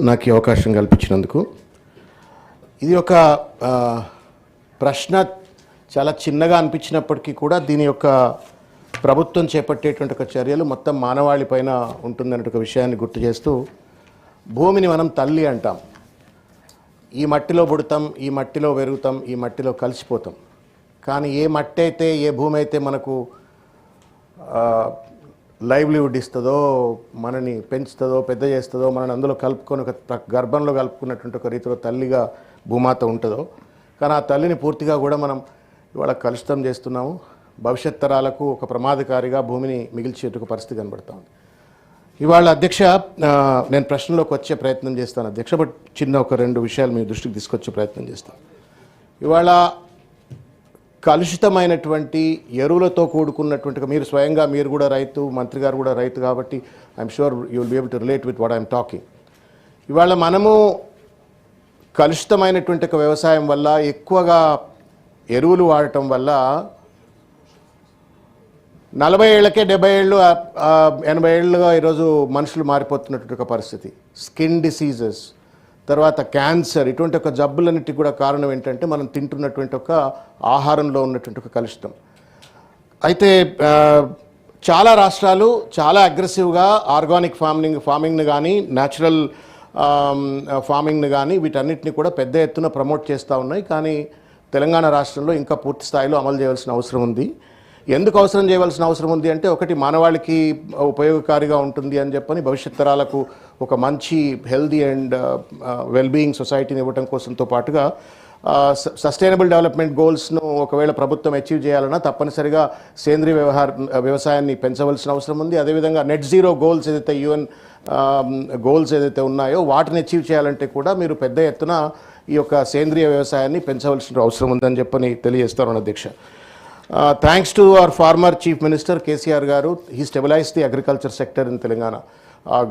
నాకు ఈ అవకాశం కల్పించినందుకు. ఇది ఒక ప్రశ్న చాలా చిన్నగా అనిపించినప్పటికీ కూడా దీని యొక్క ప్రభుత్వం చేపట్టేటువంటి ఒక చర్యలు మొత్తం మానవాళి పైన ఉంటుందనే ఒక విషయాన్ని గుర్తు చేస్తూ, భూమిని మనం తల్లి అంటాం. ఈ మట్టిలో పుడతాం, ఈ మట్టిలో పెరుగుతాం, ఈ మట్టిలో కలిసిపోతాం. కానీ ఏ మట్టి అయితే, ఏ భూమి అయితే మనకు లైవ్లీవుడ్ ఇస్తుందో, మనని పెంచుతుందో, పెద్ద చేస్తుందో, మనని అందులో కలుపుకొని ఒక గర్భంలో కలుపుకున్నటువంటి ఒక రీతిలో తల్లిగా భూమాత ఉంటుందో, కానీ ఆ తల్లిని పూర్తిగా కూడా మనం ఇవాళ కలుషితం చేస్తున్నాము. భవిష్యత్ తరాలకు ఒక ప్రమాదకారిగా భూమిని మిగిల్చేట పరిస్థితి కనబడతా ఉంది. ఇవాళ అధ్యక్ష, నేను ప్రశ్నలోకి వచ్చే ప్రయత్నం చేస్తాను అధ్యక్ష, బట్ చిన్న ఒక రెండు విషయాలు మీ దృష్టికి తీసుకొచ్చే ప్రయత్నం చేస్తాను. ఇవాళ కలుషితమైనటువంటి ఎరువులతో కూడుకున్నటువంటి, మీరు స్వయంగా మీరు కూడా రైతు, మంత్రి గారు కూడా రైతు కాబట్టి I'm sure you will be able to relate with what I'm talking. ఇవాళ మనము కలుషితమైనటువంటి ఒక వ్యవసాయం వల్ల, ఎక్కువగా ఎరువులు వాడటం వల్ల 40 ఏళ్ళకే 70 ఏళ్ళు 80 ఏళ్ళుగా ఈరోజు మనుషులు మారిపోతున్నటువంటి ఒక పరిస్థితి. స్కిన్ డిసీజెస్, తర్వాత క్యాన్సర్, ఇటువంటి ఒక జబ్బులన్నిటికీ కూడా కారణం ఏంటంటే మనం తింటున్నటువంటి ఒక ఆహారంలో ఉన్నటువంటి ఒక కలుషితం. అయితే చాలా రాష్ట్రాలు చాలా అగ్రెసివ్గా ఆర్గానిక్ ఫార్మింగ్ని కానీ, న్యాచురల్ ఫార్మింగ్ని కానీ, వీటన్నిటిని కూడా పెద్ద ఎత్తున ప్రమోట్ చేస్తూ ఉన్నాయి. కానీ తెలంగాణ రాష్ట్రంలో ఇంకా పూర్తి స్థాయిలో అమలు చేయవలసిన అవసరం ఉంది. ఎందుకు అవసరం చేయవలసిన అవసరం ఉంది అంటే, ఒకటి మానవాళికి ఉపయోగకారిగా ఉంటుంది అని చెప్పని, భవిష్యత్ తరాలకు ఒక మంచి హెల్దీ అండ్ వెల్బీయింగ్ సొసైటీని ఇవ్వడం కోసంతో పాటుగా సస్టైనబుల్ డెవలప్మెంట్ గోల్స్ను ఒకవేళ ప్రభుత్వం అచీవ్ చేయాలన్నా తప్పనిసరిగా సేంద్రీయ వ్యవసాయాన్ని పెంచవలసిన అవసరం ఉంది. అదేవిధంగా నెట్ జీరో గోల్స్ ఏదైతే UN గోల్స్ ఏదైతే ఉన్నాయో వాటిని అచీవ్ చేయాలంటే కూడా మీరు పెద్ద ఎత్తున ఈ యొక్క సేంద్రీయ వ్యవసాయాన్ని పెంచవలసిన అవసరం ఉందని చెప్పని తెలియజేస్తాను అధ్యక్ష. Thanks to our former chief minister KCR garu, he stabilize the agriculture sector in Telangana.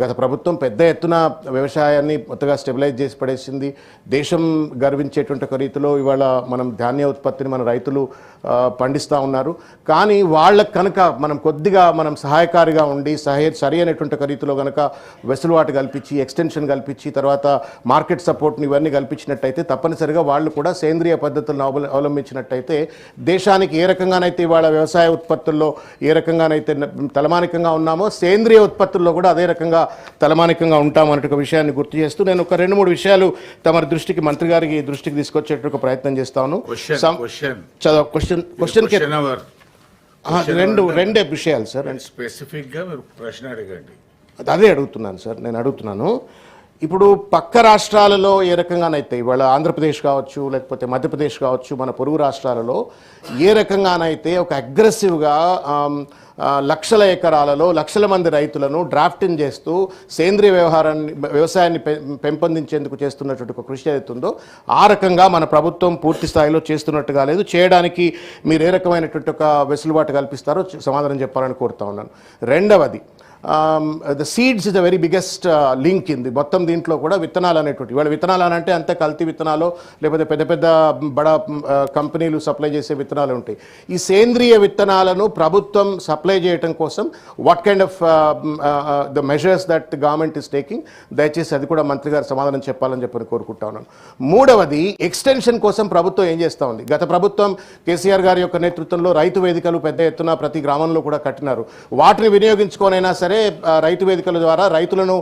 గత ప్రభుత్వం పెద్ద ఎత్తున వ్యవసాయాన్ని మొత్తగా స్టెబిలైజ్ చేసి పడేసింది. దేశం గర్వించేటువంటి ఒక రీతిలో ఇవాళ మనం ధాన్య ఉత్పత్తిని మన రైతులు పండిస్తూ ఉన్నారు. కానీ వాళ్ళకు కనుక మనం కొద్దిగా సహాయకారిగా ఉండి సరి అయినటువంటి ఒక రీతిలో కనుక వెసులుబాటు కల్పించి, ఎక్స్టెన్షన్ కల్పించి, తర్వాత మార్కెట్ సపోర్ట్ని ఇవన్నీ కల్పించినట్టయితే తప్పనిసరిగా వాళ్ళు కూడా సేంద్రియ పద్ధతులను అవలంబించినట్టయితే దేశానికి ఏ రకంగానైతే ఇవాళ వ్యవసాయ ఉత్పత్తుల్లో ఏ రకంగానైతే తలమానికంగా ఉన్నామో, సేంద్రియ ఉత్పత్తుల్లో కూడా అదే తలమానికంగా ఉంటామనే ఒక విషయాన్ని గుర్తు చేస్తూ నేను ఒక 2-3 విషయాలు తమ దృష్టికి, మంత్రి గారికి దృష్టికి తీసుకొచ్చేట ప్రయత్నం చేస్తాను. రెండే విషయాలు సార్. స్పెసిఫిక్గా మీరు ప్రశ్న అడగండి. అదే అడుగుతున్నాను సార్. నేను అడుగుతున్నాను, ఇప్పుడు పక్క రాష్ట్రాలలో ఏ రకంగానైతే ఇవాళ ఆంధ్రప్రదేశ్ కావచ్చు, లేకపోతే మధ్యప్రదేశ్ కావచ్చు, మన పొరుగు రాష్ట్రాలలో ఏ రకంగానైతే ఒక అగ్రెసివ్గా లక్షల ఎకరాలలో లక్షల మంది రైతులను డ్రాఫ్టింగ్ చేస్తూ సేంద్రీయ వ్యవసాయాన్ని పెంపొందించేందుకు చేస్తున్నటువంటి ఒక కృషి అవుతుందో ఆ రకంగా మన ప్రభుత్వం పూర్తి స్థాయిలో చేస్తున్నట్టుగా లేదు. చేయడానికి మీరు ఏ రకమైనటువంటి ఒక వెసులుబాటు కల్పిస్తారో సమాధానం చెప్పాలని కోరుతా ఉన్నాను. రెండవది, the seeds is the very biggest link in the మొత్తం. దీంట్లో కూడా విత్తనాలు అనేటువంటి, ఇవాళ విత్తనాలు అని అంటే అంతే కల్తీ విత్తనాలు, లేకపోతే పెద్ద పెద్ద బడా కంపెనీలు సప్లై చేసే విత్తనాలు ఉంటాయి. ఈ సేంద్రియ విత్తనాలను ప్రభుత్వం సప్లై చేయడం కోసం what kind of the measures that government is taking, దయచేసి అది కూడా మంత్రి గారు సమాధానం చెప్పాలని చెప్పని కోరుకుంటా ఉన్నాను. మూడవది, ఎక్స్టెన్షన్ కోసం ప్రభుత్వం ఏం చేస్తూ ఉంది? గత ప్రభుత్వం కేసీఆర్ గారి యొక్క నేతృత్వంలో రైతు వేదికలు పెద్ద ఎత్తున ప్రతి గ్రామంలో కూడా కట్టినారు. వాటిని వినియోగించుకోనైనా సరే రైతు వేదికల ద్వారా రైతులను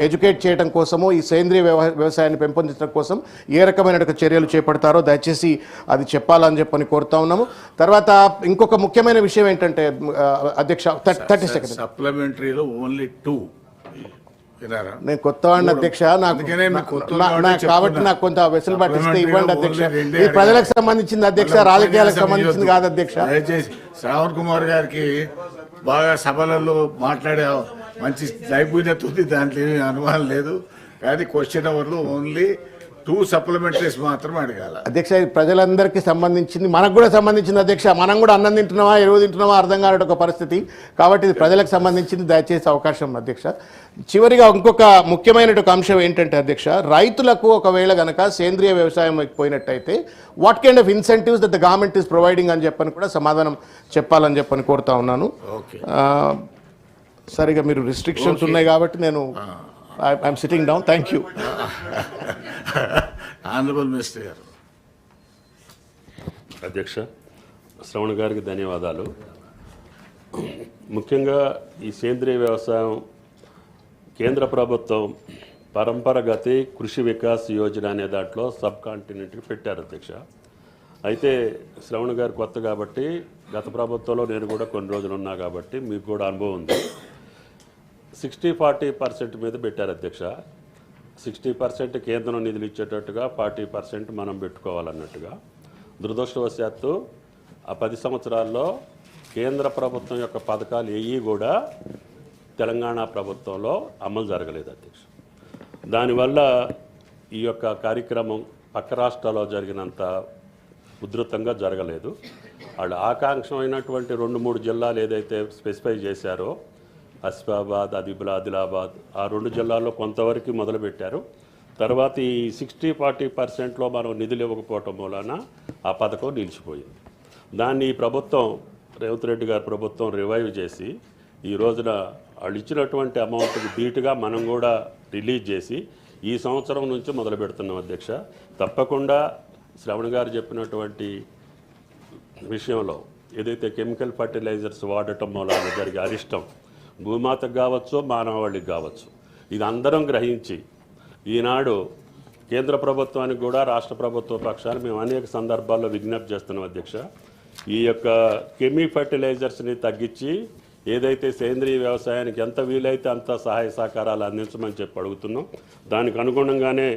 ఎడ్యుకేట్ చేయడం కోసము, ఈ సేంద్రీయ వ్యవసాయాన్ని పెంపొందించడం కోసం ఏ రకమైన చర్యలు చేపడతారో దయచేసి అది చెప్పాలని చెప్పని కోరుతా ఉన్నాము. తర్వాత ఇంకొక ముఖ్యమైన విషయం ఏంటంటే అధ్యక్ష, 30 సెకండ్స్ సప్లిమెంటరీలో ఓన్లీ 2. నేను కొత్తవాడిని అధ్యక్ష, కాబట్టి నాకు కొంత వెసులుబాటు ఇస్తే ఇవ్వండి అధ్యక్ష. ఇది ప్రజలకు సంబంధించింది అధ్యక్ష, రాజకీయాలకు సంబంధించింది కాదు అధ్యక్ష. శ్రావణ్ కుమార్ గారికి బాగా సభలలో మాట్లాడే మంచి నైపుణ్యత ఉంది, దాంట్లో ఏమీ అనుమానం లేదు. కానీ క్వశ్చన్ అవర్లో ఓన్లీ 2 సప్లిమెంటరీస్ మాత్రం అడగాల అధ్యక్ష. ప్రజలందరికీ సంబంధించింది, మనకు కూడా సంబంధించింది అధ్యక్ష. మనం కూడా అన్నం తింటున్నామా, ఎరువు తింటున్నామా అర్థం కాని ఒక పరిస్థితి కాబట్టి ఇది ప్రజలకు సంబంధించింది. దయచేసి అవకాశం అధ్యక్ష. చివరిగా ఇంకొక ముఖ్యమైన ఒక అంశం ఏంటంటే అధ్యక్ష, రైతులకు ఒకవేళ గనక సేంద్రియ వ్యవసాయం పోయినట్టయితే what kind of incentives that the government is providing అని చెప్పని కూడా సమాధానం చెప్పాలని చెప్పని కోరుతా ఉన్నాను. సరిగా మీరు రిస్ట్రిక్షన్స్ ఉన్నాయి కాబట్టి నేను I'm sitting down. Thank you. Honourable minister గారు. అధ్యక్ష, శ్రవణ్ గారికి ధన్యవాదాలు. ముఖ్యంగా ఈ సేంద్రీయ వ్యవసాయం కేంద్ర ప్రభుత్వం పరంపరగతి కృషి వికాస్ యోజన అనే దాంట్లో సబ్ కాంటినెంట్కి పెట్టారు అధ్యక్ష. అయితే శ్రవణ్ గారు కొత్త కాబట్టి గత ప్రభుత్వంలో నేను కూడా కొన్ని రోజులు ఉన్నా కాబట్టి మీకు కూడా అనుభవం ఉంది. 60-40% మీద పెట్టారు అధ్యక్ష. 60% కేంద్రం నిధులు ఇచ్చేటట్టుగా 40% మనం పెట్టుకోవాలన్నట్టుగా. దురదృష్టవశాత్తు ఆ 10 సంవత్సరాల్లో కేంద్ర ప్రభుత్వం యొక్క పథకాలు ఏవి కూడా తెలంగాణ ప్రభుత్వంలో అమలు జరగలేదు అధ్యక్ష. దానివల్ల ఈ యొక్క కార్యక్రమం పక్క రాష్ట్రాల్లో జరిగినంత ఉధృతంగా జరగలేదు. వాళ్ళు ఆకాంక్షమైనటువంటి 2-3 జిల్లాలు ఏదైతే స్పెసిఫై చేశారో ఆసిఫాబాద్, ఆదిలాబాద్, ఆ 2 జిల్లాల్లో కొంతవరకు మొదలుపెట్టారు. తర్వాత ఈ 60-40%లో మనం నిధులు ఇవ్వకపోవటం మూలాన ఆ పథకం నిలిచిపోయింది. దాన్ని ఈ ప్రభుత్వం, రేవంత్ రెడ్డి గారి ప్రభుత్వం రివైవ్ చేసి ఈ రోజున వాళ్ళు ఇచ్చినటువంటి అమౌంట్కి ధీటుగా మనం కూడా రిలీజ్ చేసి ఈ సంవత్సరం నుంచి మొదలు పెడుతున్నాం అధ్యక్ష. తప్పకుండా శ్రవణ్ గారు చెప్పినటువంటి విషయంలో ఏదైతే కెమికల్ ఫర్టిలైజర్స్ వాడటం మూలాన జరిగే అరిష్టం భూమాతకు కావచ్చు, మానవాళికి కావచ్చు, ఇది అందరం గ్రహించి ఈనాడు కేంద్ర ప్రభుత్వానికి కూడా రాష్ట్ర ప్రభుత్వ పక్షాన్ని మేము అనేక సందర్భాల్లో విజ్ఞప్తి చేస్తున్నాం అధ్యక్ష. ఈ యొక్క కెమీ ఫర్టిలైజర్స్ని తగ్గించి ఏదైతే సేంద్రీయ వ్యవసాయానికి ఎంత వీలైతే అంత సహాయ సహకారాలు అందించమని చెప్పి అడుగుతున్నాం. దానికి అనుగుణంగానే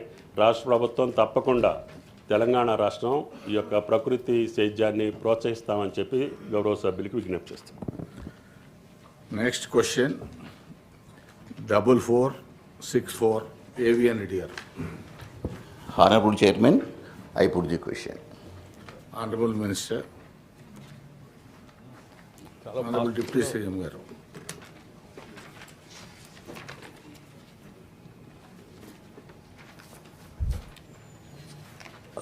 రాష్ట్ర ప్రభుత్వం తప్పకుండా తెలంగాణ రాష్ట్రం ఈ యొక్క ప్రకృతి సేద్యాన్ని ప్రోత్సహిస్తామని చెప్పి గౌరవ సభ్యులకి విజ్ఞప్తి చేస్తాం. నెక్స్ట్ క్వశ్చన్ 4464 AVN Reddy గారు. Honorable Chairman, I put the question. Honourable minister, honourable deputy CM గారు.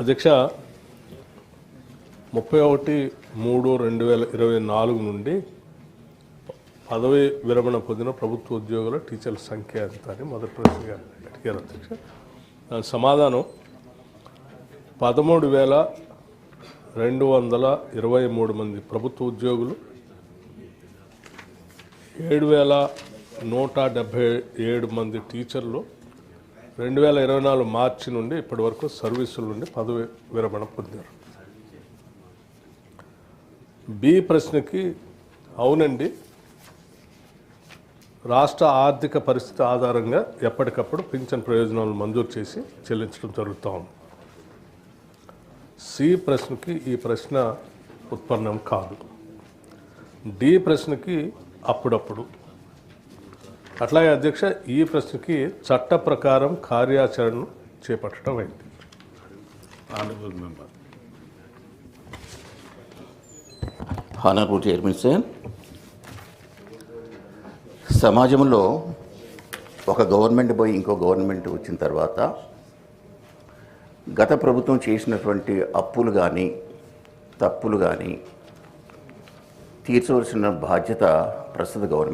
అధ్యక్ష, 31/3/2024 నుండి పదవి విరమణ పొందిన ప్రభుత్వ ఉద్యోగుల టీచర్ల సంఖ్య ఎంత అని మొదటి ప్రశ్నగా అడిగారు అధ్యక్ష. దాని సమాధానం 13,223 మంది ప్రభుత్వ ఉద్యోగులు, 7,177 మంది టీచర్లు 2024 మార్చి నుండి ఇప్పటి వరకు సర్వీసుల నుండి పదవి విరమణ పొందారు. బి ప్రశ్నకి అవునండి, రాష్ట్ర ఆర్థిక పరిస్థితి ఆధారంగా ఎప్పటికప్పుడు పింఛన్ ప్రయోజనాలు మంజూరు చేసి చెల్లించడం జరుగుతూ ఉంది. సి ప్రశ్నకి ఈ ప్రశ్న ఉత్పన్నం కాదు. డి ప్రశ్నకి అప్పుడప్పుడు. అట్లాగే అధ్యక్ష, ఈ ప్రశ్నకి చట్ట ప్రకారం కార్యాచరణను చేపట్టడం అయింది. Honourable member. Honorable Chairman, sir. సమాజంలో ఒక గవర్నమెంట్ పోయి ఇంకో గవర్నమెంట్ వచ్చిన తర్వాత గత ప్రభుత్వం చేసినటువంటి అప్పులు కానీ తప్పులు కానీ తీర్చవలసిన బాధ్యత ప్రస్తుత గవర్నమెంట్